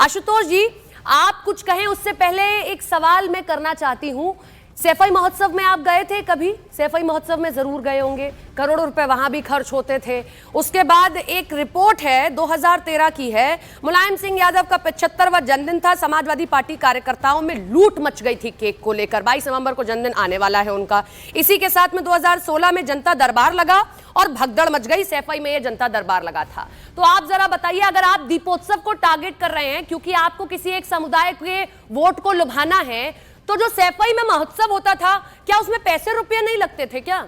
आशुतोष जी, आप कुछ कहें उससे पहले एक सवाल मैं करना चाहती हूं। सैफई महोत्सव में आप गए थे कभी? सैफई महोत्सव में जरूर गए होंगे, करोड़ों रुपए वहां भी खर्च होते थे। उसके बाद एक रिपोर्ट है 2013 की है, मुलायम सिंह यादव का 75वां जन्मदिन था, समाजवादी पार्टी कार्यकर्ताओं में लूट मच गई थी केक को लेकर। 22 नवंबर को जन्मदिन आने वाला है उनका। इसी के साथ में 2016 में जनता दरबार लगा और भगदड़ मच गई, सैफई में यह जनता दरबार लगा था। तो आप जरा बताइए, अगर आप दीपोत्सव को टारगेट कर रहे हैं क्योंकि आपको किसी एक समुदाय के वोट को लुभाना है, तो जो सैफई में महोत्सव होता था, क्या उसमें पैसे रुपये नहीं लगते थे क्या?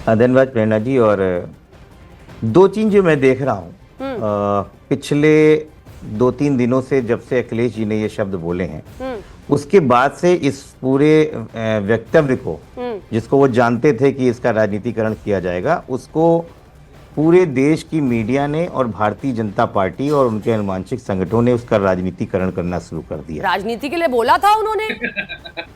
धन्यवाद प्रेरणा जी। और दो चीज जो मैं देख रहा हूँ पिछले 2-3 दिनों से, जब से अखिलेश जी ने ये शब्द बोले हैं, उसके बाद से इस पूरे वक्तव्य को, जिसको वो जानते थे कि इसका राजनीतिकरण किया जाएगा, उसको पूरे देश की मीडिया ने और भारतीय जनता पार्टी और उनके अनुवांशिक संगठनों ने उसका राजनीतिकरण करना शुरू कर दिया। राजनीति के लिए बोला था उन्होंने?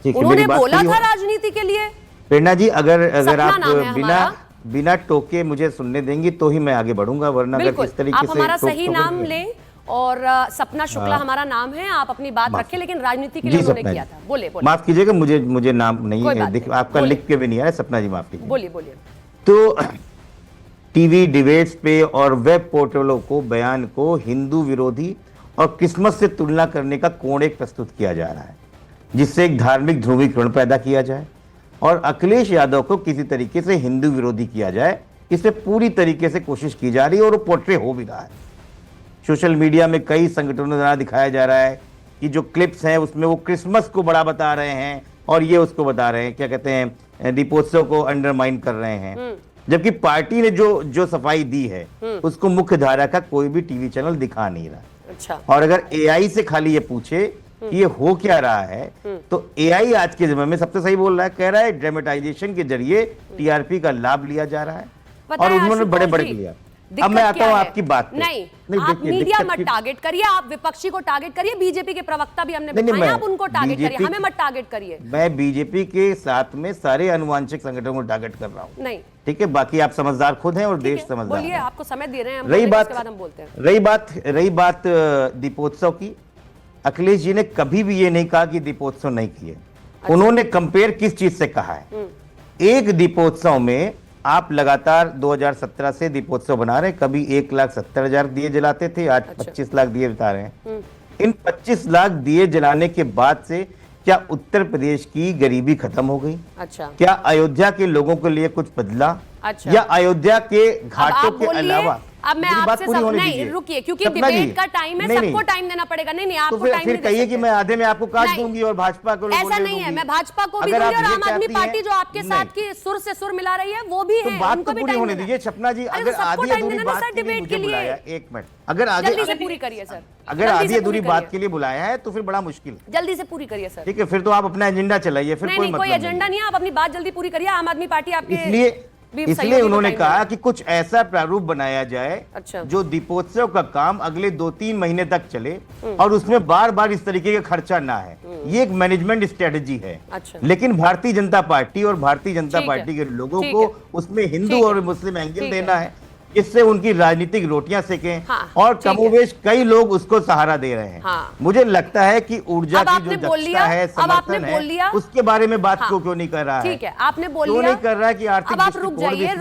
उन्होंने बोला था राजनीति के लिए। प्रेरणा जी, अगर आप बिना टोके मुझे सुनने देंगी तो ही मैं आगे बढ़ूंगा, वरना अगर इस तरीके से आप हमारा सही नाम लें। और सपना शुक्ला हमारा नाम है, आप अपनी बात रखें, लेकिन राजनीति के लिए उन्होंने किया था। बोले। माफ कीजिएगा, मुझे नाम नहीं है, आपका लिख के भी नहीं आया। सपना जी माफ कीजिए। बोलिए। तो टीवी डिबेट्स पे और वेब पोर्टलों को, बयान को हिंदू विरोधी और क्रिसमस से तुलना करने का कोण एक प्रस्तुत किया जा रहा है, जिससे एक धार्मिक ध्रुवीकरण पैदा किया जाए और अखिलेश यादव को किसी तरीके से हिंदू विरोधी किया जाए। इसे पूरी तरीके से कोशिश की जा रही है और वो पोर्ट्रे हो भी रहा है। सोशल मीडिया में कई संगठनों द्वारा दिखाया जा रहा है कि जो क्लिप्स हैं उसमें वो क्रिसमस को बड़ा बता रहे हैं और ये उसको बता रहे हैं, क्या कहते हैं, दीपोत्सव को अंडरमाइन कर रहे हैं, जबकि पार्टी ने जो सफाई दी है उसको मुख्य धारा का कोई भी टीवी चैनल दिखा नहीं रहा। अच्छा। और अगर एआई से खाली ये पूछे कि ये हो क्या रहा है, तो एआई आज के समय में सबसे सही बोल रहा है। कह रहा है ड्रामेटाइजेशन के जरिए टीआरपी का लाभ लिया जा रहा है और उन्होंने बड़े बड़े लिया। अब मैं आता हूं आपकी बात पे। नहीं, आप मीडिया मत टारगेट करिए, आप विपक्षी को टारगेट करिए। बीजेपी के प्रवक्ता भी हमने बताया, आप उनको टारगेट करिए, हमें मत टारगेट करिए। मैं बीजेपी के साथ में सारे अनुवांशिक संगठनों को टारगेट कर रहा हूं। नहीं, ठीक है, बाकी आप समझदार खुद हैं और देश समझदार। बोलिए, आपको समय दे रहे हैं हम। रही बात दीपोत्सव की, अखिलेश जी ने कभी भी ये नहीं कहा कि दीपोत्सव नहीं किए। उन्होंने कंपेयर किस चीज से कहा है? एक दीपोत्सव में आप लगातार 2017 से दीपोत्सव बना रहे हैं, कभी 1,70,000 दिए जलाते थे, आज 25 लाख दिए बता रहे हैं। इन 25 लाख दिए जलाने के बाद से क्या उत्तर प्रदेश की गरीबी खत्म हो गई? अच्छा। क्या अयोध्या के लोगों के लिए कुछ बदला? अच्छा। या अयोध्या के घाटों के अलावा? अब मैं आपसे नहीं, रुकिए, क्योंकि डिबेट का टाइम है, सबको टाइम देना पड़ेगा। नहीं, आपको टाइम फिर कहिए कि मैं आधे में आपको काट दूंगी और भाजपा को ऐसा नहीं है। मैं भाजपा को भी दूंगी और आम आदमी पार्टी जो आपके साथ की सुर से सुर मिला रही है वो भी है, उनको भी टाइम दीजिए। सपना जी, अगर आधी अधूरी बात के लिए मुझे बुलाया, एक मिनट, अगर जल्दी से पूरी करिए सर। अगर आधी अधूरी बात के लिए बुलाया है तो फिर बड़ा मुश्किल है। जल्दी से पूरी करिए सर। ठीक है, फिर तो आप अपना एजेंडा चलाइए। फिर कोई एजेंडा नहीं है, आप अपनी बात जल्दी पूरी करिए। आम आदमी पार्टी आपके इसलिए उन्होंने कहा कि कुछ ऐसा प्रारूप बनाया जाए जो दीपोत्सव का काम अगले 2-3 महीने तक चले और उसमें बार बार इस तरीके का खर्चा ना है। ये एक मैनेजमेंट स्ट्रेटजी है। लेकिन भारतीय जनता पार्टी और भारतीय जनता पार्टी के लोगों को उसमें हिंदू और मुस्लिम एंगल देना है, इससे उनकी राजनीतिक रोटियां सेकें। और कमोवेश कई लोग उसको सहारा दे रहे हैं। मुझे लगता है कि ऊर्जा की जो दक्षता है, समर्थन है, उसके बारे में बात क्यों नहीं कर रहा है? ठीक है, आपने बोल लिया। क्यों नहीं कर रहा है कि आर्थिक अब आप रुक जाइए,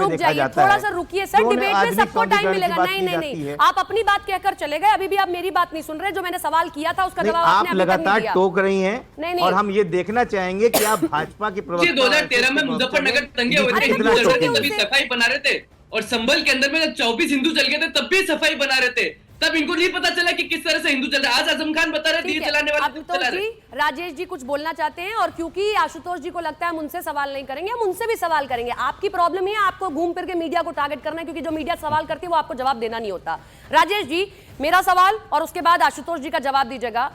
थोड़ा सा रुकिए सर। डिबेट में सबको टाइम मिलेगा। नहीं, आप अपनी बात कहकर चले गए, अभी भी आप मेरी बात नहीं सुन रहे। जो मैंने सवाल किया था उसका जवाब आप लगातार टोक रही हैं और हम ये देखना चाहेंगे कि आप भाजपा के प्रवक्ता 2013 में मुजफ्फरनगर दंगे हुए थे, तभी सफाई बना रहे थे, और संभल के अंदर में जब 24 हिंदू चल गए थे तब भी सफाई बना रहे थे। तब इनको नहीं पता चला कि किस तरह से हिंदू चल रहा है। आज आजम खान बता रहे दिए जलाने वाले चला रहे। राजेश जी कुछ बोलना चाहते हैं, और क्योंकि आशुतोष जी को लगता है हम उनसे सवाल नहीं करेंगे, हम उनसे भी सवाल करेंगे। आपकी प्रॉब्लम ही है, आपको घूम फिर के मीडिया को टारगेट करना है, क्योंकि जो मीडिया सवाल करती है वो आपको जवाब देना नहीं होता। राजेश जी, मेरा सवाल और उसके बाद आशुतोष जी का जवाब दीजिएगा।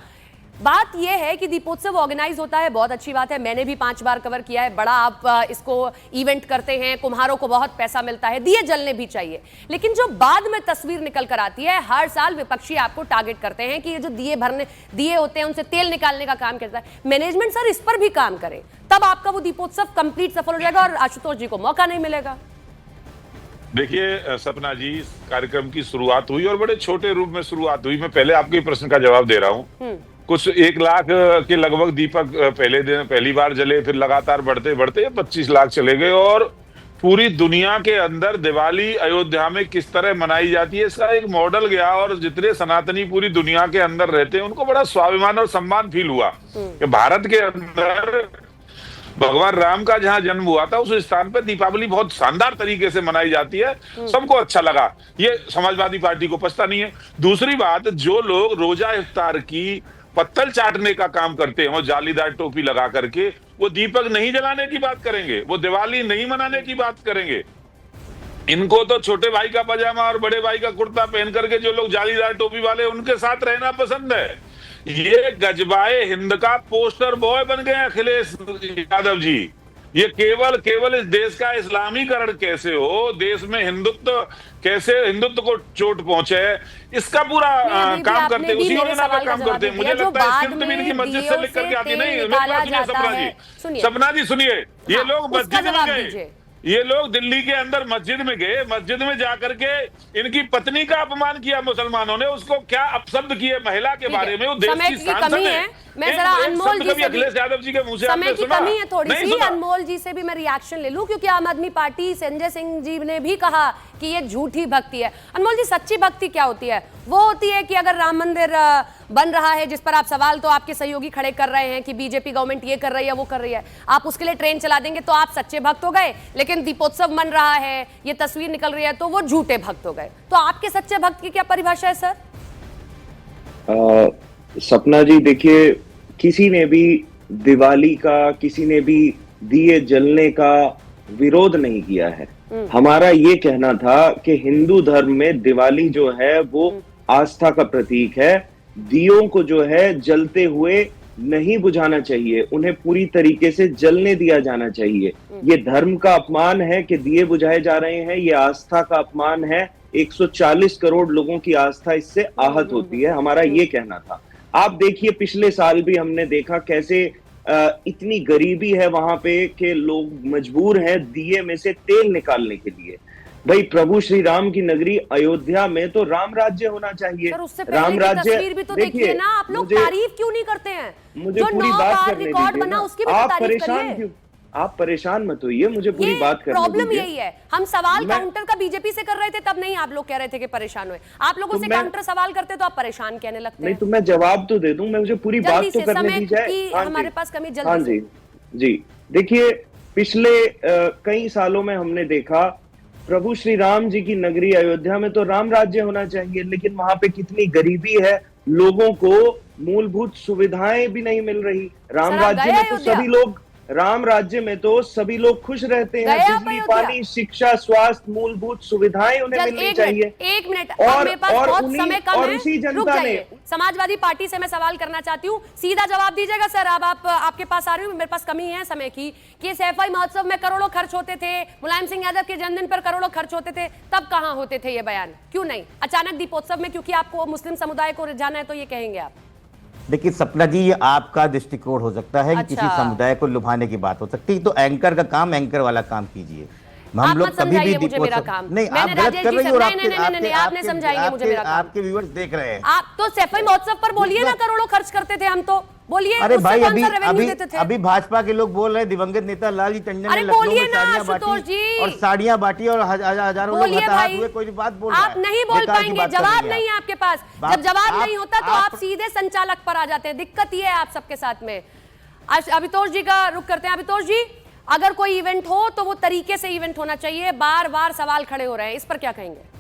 बात यह है कि दीपोत्सव ऑर्गेनाइज होता है, बहुत अच्छी बात है, मैंने भी 5 बार कवर किया है, बड़ा आप इसको इवेंट करते हैं, कुम्हारों को बहुत पैसा मिलता है, दिए जलने भी चाहिए। लेकिन जो बाद में तस्वीर निकल कर आती है, हर साल विपक्षी आपको टारगेट करते हैं कि ये जो दिए होते हैं उनसे तेल निकालने का काम करता है। मैनेजमेंट सर इस पर भी काम करे, तब आपका वो दीपोत्सव कंप्लीट सफल हो जाएगा और आशुतोष जी को मौका नहीं मिलेगा। देखिए सपना जी, इस कार्यक्रम की शुरुआत हुई और बड़े छोटे रूप में शुरुआत हुई। मैं पहले आपके प्रश्न का जवाब दे रहा हूँ। कुछ 1 लाख के लगभग दीपक पहले दिन पहली बार जले, फिर लगातार बढ़ते बढ़ते 25 लाख चले गए। और पूरी दुनिया के अंदर दिवाली अयोध्या में किस तरह मनाई जाती है इसका एक मॉडल गया। और जितने सनातनी पूरी दुनिया के अंदर रहते हैं उनको बड़ा स्वाभिमान और सम्मान फील हुआ कि भारत के अंदर भगवान राम का जहां जन्म हुआ था उस स्थान पर दीपावली बहुत शानदार तरीके से मनाई जाती है। सबको अच्छा लगा। ये समाजवादी पार्टी को पछता नहीं है। दूसरी बात, जो लोग रोजा इफ्तार की पत्तल चाटने का काम करते हैं, वो जालीदार टोपी लगा करके, वो दीपक नहीं जलाने की बात करेंगे, वो दिवाली नहीं मनाने की बात करेंगे। इनको तो छोटे भाई का पजामा और बड़े भाई का कुर्ता पहन करके जो लोग जालीदार टोपी वाले उनके साथ रहना पसंद है। ये गजबाए हिंद का पोस्टर बॉय बन गए अखिलेश यादव जी। ये केवल इस देश का इस्लामीकरण कैसे हो, देश में हिंदुत्व कैसे, हिंदुत्व को चोट पहुंचे, इसका पूरा काम करते हैं, उसी योजना पे काम करते हैं। मुझे लगता है स्क्रिप्ट भी इनकी मस्जिद से लिख करके आती नहीं। सपना जी सुनिए, ये लोग मस्जिद में गए, ये लोग दिल्ली के अंदर मस्जिद में गए, मस्जिद में जाकर के इनकी पत्नी का अपमान किया मुसलमानों ने, उसको क्या अपशब्द किए महिला के बारे में। वो देश की सांसद है। मैं जरा अनमोल जी से अखिलेश यादव जी के मुंह से समय की कमी है थोड़ी सी, अनमोल जी से भी मैं रिएक्शन ले लूं, क्योंकि आम आदमी पार्टी संजय सिंह जी ने भी कहा कि ये झूठी भक्ति है। अनमोल जी, सच्ची भक्ति क्या होती है? वो होती है कि अगर राम मंदिर बन रहा है, जिस पर आप सवाल तो आपके सहयोगी खड़े कर रहे हैं कि बीजेपी गवर्नमेंट ये कर रही है वो कर रही है, आप उसके लिए ट्रेन चला देंगे तो आप सच्चे भक्त हो गए। लेकिन दीपोत्सव मन रहा है, ये तस्वीर निकल रही है तो वो झूठे भक्त हो गए। तो आपके सच्चे भक्त की क्या परिभाषा है सर? सपना जी, देखिए, किसी ने भी दिवाली का, किसी ने भी दिए जलने का विरोध नहीं किया है। हमारा ये कहना था कि हिंदू धर्म में दिवाली जो है वो आस्था का प्रतीक है। दियों को जो है जलते हुए नहीं बुझाना चाहिए, उन्हें पूरी तरीके से जलने दिया जाना चाहिए। ये धर्म का अपमान है कि दिए बुझाए जा रहे हैं, ये आस्था का अपमान है। 140 करोड़ लोगों की आस्था इससे आहत होती है, हमारा ये कहना था। आप देखिए, पिछले साल भी हमने देखा कैसे इतनी गरीबी है वहां पे कि लोग मजबूर हैं दिए में से तेल निकालने के लिए। भाई, प्रभु श्री राम की नगरी अयोध्या में तो राम राज्य होना चाहिए। राम राज्य तस्वीर भी तो देखिए ना, आप लोग तारीफ क्यों नहीं करते हैं? मुझे पूरी बात करने दीजिए। आप परेशान क्यों? आप परेशान मत होइए, मुझे पूरी बात करने दीजिए। प्रॉब्लम यही है, हम सवाल काउंटर का बीजेपी से कर रहे थे, तब नहीं आप लोग कह रहे थे कि परेशान हुए। आप लोगों से काउंटर सवाल करते तो आप परेशान कहने लगते हैं। नहीं तो मैं जवाब तो दे दूं, मैं मुझे पूरी बात तो करने दी जाए। हमारे पास कमी जल्दी। हाँ जी जी, देखिए, पिछले कई सालों में हमने देखा प्रभु श्री राम जी की नगरी अयोध्या में तो राम राज्य होना चाहिए, लेकिन वहां पे कितनी गरीबी है, लोगों को मूलभूत सुविधाएं भी नहीं मिल रही। राम राज्य में तो सभी लोग, राम राज्य में तो सभी लोग खुश रहते हैं। बिजली, पानी, शिक्षा, स्वास्थ्य, मूलभूत सुविधाएं उन्हें मिलनी चाहिए। एक मिनट, मेरे पास बहुत समय कम है, उसी जनता ने, समाजवादी पार्टी से मैं सवाल करना चाहती हूँ, सीधा जवाब दीजिएगा सर। अब आप आपके पास आ रही हूँ, मेरे पास कमी है समय की, कि सैफई महोत्सव में करोड़ों खर्च होते थे, मुलायम सिंह यादव के जन्मदिन पर करोड़ों खर्च होते थे, तब कहाँ होते थे ये बयान? क्यों नहीं? अचानक दीपोत्सव में क्योंकि आपको मुस्लिम समुदाय को रिझाना है तो ये कहेंगे आप? देखिए सपना जी, ये आपका दृष्टिकोण हो सकता है कि किसी समुदाय को लुभाने की बात हो सकती है, तो एंकर का काम एंकर वाला काम कीजिए। हम लोग कभी भी दीपोत्सव नहीं, आप गलत कर रही हो। आपने समझाइए मुझे मेरा काम। आपके व्यूअर्स देख रहे हैं। आप तो सैफई महोत्सव पर बोलिए ना, करोड़ों खर्च करते थे हम, तो बोलिए। अरे भाई, अभी भाजपा के लोग बोल रहे हैं, दिवंगत नेता लालजी टंडन ने लखनऊ में साड़ियां बांटी और साड़ियां बांटी और हजारों लोग हताहत हुए। कोई बात बोल रहा है? आप नहीं बोल पाएंगे, जवाब नहीं है आपके पास। जब जवाब नहीं होता तो आप सीधे संचालक पर आ जाते हैं। दिक्कत ये है आप सबके साथ में। अभितोष जी का रुख करते हैं। अभितोष जी, अगर कोई इवेंट हो तो वो तरीके से इवेंट होना चाहिए, बार बार सवाल खड़े हो रहे हैं, इस पर क्या कहेंगे?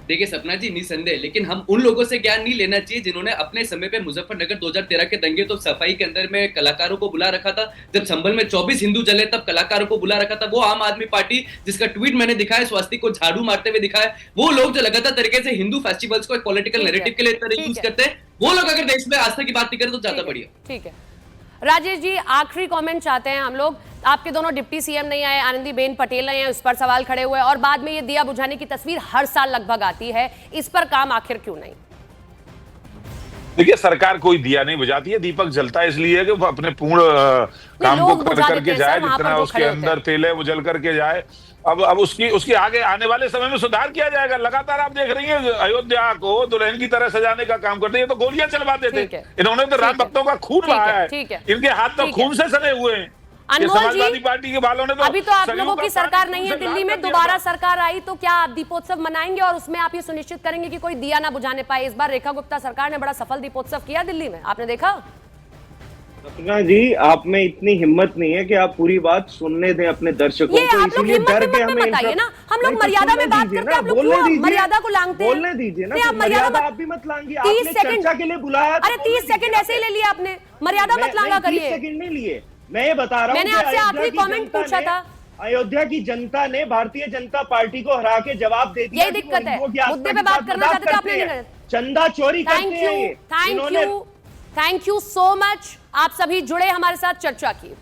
देखिए सपना जी, निसंदेह, लेकिन हम उन लोगों से ज्ञान नहीं लेना चाहिए जिन्होंने अपने समय पे मुजफ्फरनगर 2013 के दंगे तो सफाई के अंदर में कलाकारों को बुला रखा था। जब संभल में 24 हिंदू जले तब कलाकारों को बुला रखा था। वो आम आदमी पार्टी जिसका ट्वीट मैंने दिखाया, स्वास्तिक को झाड़ू मारते हुए दिखाया, वो लोग जो लगातार तरीके से हिंदू फेस्टिवल्स को एक पॉलिटिकल नैरेटिव के लिए यूज करते हैं, वो लोग अगर देश में आस्था की बात नहीं करें तो ज्यादा बढ़िया। ठीक है राजेश जी, आखिरी कमेंट चाहते हैं हम लोग। आपके दोनों डिप्टी सीएम नहीं आए, आनंदीबेन पटेल नहीं आए, उस पर सवाल खड़े हुए, और बाद में ये दिया बुझाने की तस्वीर हर साल लगभग आती है, इस पर काम आखिर क्यों नहीं? देखिए, सरकार कोई दिया नहीं बुझाती है, दीपक जलता है इसलिए कि वो अपने पूर्ण काम को कर करके जाए, जितना उसके अंदर तेल है वो जल करके जाए। अब उसकी आगे आने वाले समय में सुधार किया जाएगा। लगातार आप देख रही हैं अयोध्या को दुल्हन की तरह सजाने का काम करते हैं। ये तो गोलियां चलवाते थे, इन्होंने तो राम भक्तों का खून बहाया है, इनके हाथ तो खून से सने हुए हैं। समाजवादी पार्टी के वालों ने तो अभी तो आप लोगों की सरकार नहीं है दिल्ली में, दोबारा सरकार आई तो क्या आप दीपोत्सव मनाएंगे और उसमें आप ये सुनिश्चित करेंगे कि कोई दिया ना बुझाने पाए? इस बार रेखा गुप्ता सरकार ने बड़ा सफल दीपोत्सव किया दिल्ली में, आपने देखा? सपना जी, आप में इतनी हिम्मत नहीं है कि आप पूरी बात सुनने दें अपने दर्शकों को, इसीलिए डर के हमें बताइए ना, हम लोग मर्यादा में बात करते हैं, आप लोग क्यों मर्यादा को लांघते हैं? बोलने दीजिए ना, मर्यादा आप भी मत लांघिए। 30 आपने चर्चा के लिए बुलाया, अरे 30 सेकंड ऐसे ही ले लिया आपने, मर्यादा मत लांघा करिए। 30 सेकंड नहीं लिए, मैं ये बता रहा हूँ, मैंने आपसे आखिरी कमेंट पूछा था। अयोध्या की जनता ने भारतीय जनता पार्टी को हरा के जवाब दे दिया। यही दिक्कत है, मुद्दे पे बात करना चाहते थे, आपने नहीं। चंदा चोरी करते हैं ये। थैंक यू सो मच, आप सभी जुड़े हमारे साथ चर्चा की।